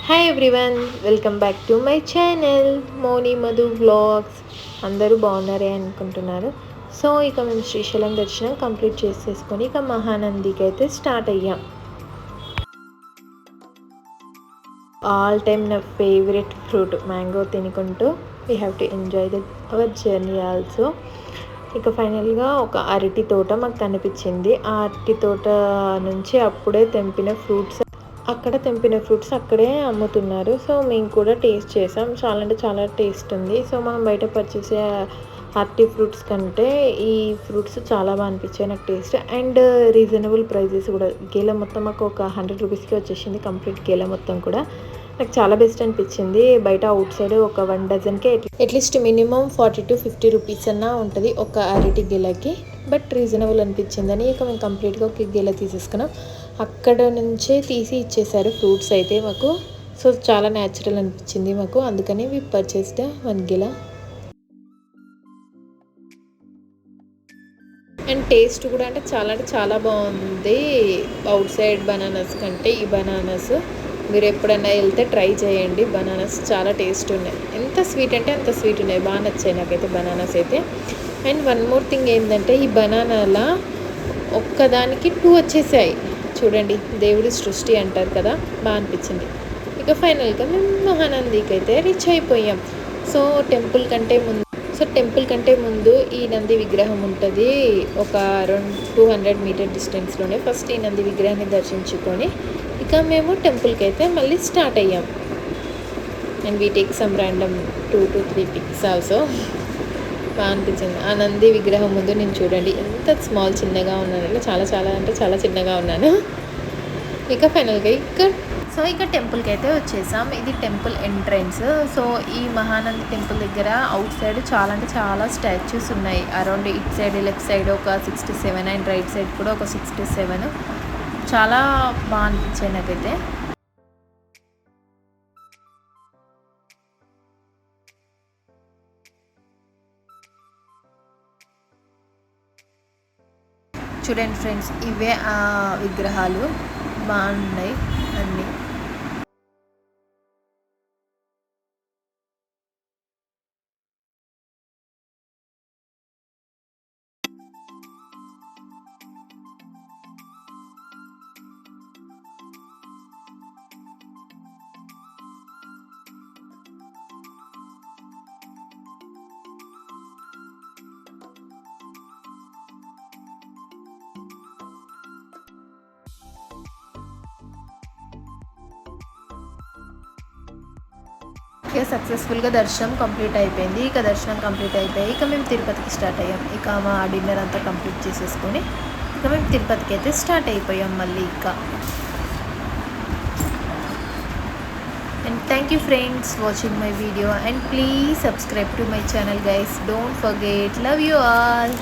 Hi everyone, welcome back to my channel Moni Madhu vlogs. అందరూ బాగున్నారే అనుకుంటున్నారు. So ఇక మేము శ్రీశైలం దర్శనం కంప్లీట్ చేసేసుకొని ఇక మహానందికి అయితే స్టార్ట్ అయ్యాం. ఆల్ టైమ్ నా ఫేవరెట్ ఫ్రూట్ మ్యాంగో తినుకుంటూ we have to enjoy our journey also. ఇక ఫైనల్గా ఒక అరటి తోట మాకు కనిపించింది. ఆ అరటి తోట నుంచి అప్పుడే తెంపిన ఫ్రూట్స్ అక్కడే అమ్ముతున్నారు. సో మేము కూడా టేస్ట్ చేసాం. చాలా అంటే చాలా టేస్ట్ ఉంది. సో మనం బయట పర్చేసే అరటి ఫ్రూట్స్ కంటే ఈ ఫ్రూట్స్ చాలా బాగా అనిపించాయి నాకు టేస్ట్. అండ్ రీజనబుల్ ప్రైజెస్ కూడా. గేల మొత్తం మాకు ఒక 100 రూపీస్కి వచ్చేసింది కంప్లీట్ గేల మొత్తం కూడా. నాకు చాలా బెస్ట్ అనిపించింది. బయట అవుట్ సైడ్ ఒక 1 డజన్కే అట్లీస్ట్ మినిమం 40 to 50 రూపీస్ అన్నా ఉంటుంది ఒక అరటి గెలకి. బట్ రీజనబుల్ అనిపించిందని ఇక మేము కంప్లీట్గా ఒక గెల తీసేసుకున్నాం. అక్కడ నుంచే తీసి ఇచ్చేసారు ఫ్రూట్స్ అయితే మాకు. సో చాలా న్యాచురల్ అనిపించింది మాకు, అందుకని వి పర్చేస్డ్ 1 గెల. అండ్ టేస్ట్ కూడా అంటే చాలా బాగుంది. అవుట్ సైడ్ బనానాస్ కంటే ఈ బనానాస్ మీరు ఎప్పుడైనా వెళ్తే ట్రై చేయండి. బనానాస్ చాలా టేస్ట్ ఉన్నాయి. ఎంత స్వీట్ అంటే అంత స్వీట్ ఉన్నాయి. బాగా నచ్చాయి నాకైతే బనానాస్ అయితే. అండ్ వన్ మోర్ థింగ్ ఏంటంటే ఈ బనానాల ఒక్కదానికి 2 వచ్చేసాయి. చూడండి, దేవుడి సృష్టి అంటారు కదా, బాగా అనిపించింది. ఇక ఫైనల్గా మేము మహానందికి అయితే రీచ్ అయిపోయాం. సో టెంపుల్ కంటే ముందు ఈ నంది విగ్రహం ఉంటుంది. ఒక 200 మీటర్ డిస్టెన్స్లోనే ఫస్ట్ ఈ నంది విగ్రహాన్ని దర్శించుకొని ఇక మేము టెంపుల్కి అయితే మళ్ళీ స్టార్ట్ అయ్యాం. And we take some random 2 to 3 pics also. బాగా అనిపించింది. ఆ నంది విగ్రహం ముందు నేను చూడండి ఎంత చిన్నగా ఉన్నానంటే చాలా చిన్నగా ఉన్నాను. ఇక ఫైనల్గా ఇక టెంపుల్కి అయితే వచ్చేసాం. ఇది టెంపుల్ ఎంట్రన్స్. సో ఈ మహానంది టెంపుల్ దగ్గర అవుట్ సైడ్ చాలా స్టాచ్యూస్ ఉన్నాయి. Around it side left side ఒక 6 to 7 అండ్ రైట్ సైడ్ కూడా ఒక 6 to 7. చాలా బాగా అనిపించాయి నాకైతే. చూడండి ఫ్రెండ్స్, ఇవే ఆ విగ్రహాలు. బాగున్నాయి అన్నీ. ఇక సక్సెస్ఫుల్గా దర్శనం కంప్లీట్ అయిపోయింది. ఇక మేము తిరుపతికి స్టార్ట్ అయ్యాం. ఇక మా డిన్నర్ అంతా కంప్లీట్ చేసేసుకొని ఇక మేము తిరుపతికి అయితే స్టార్ట్ అయిపోయాం మళ్ళీ ఇక. And thank you friends watching my video and please subscribe to my channel guys. Don't forget. Love you all.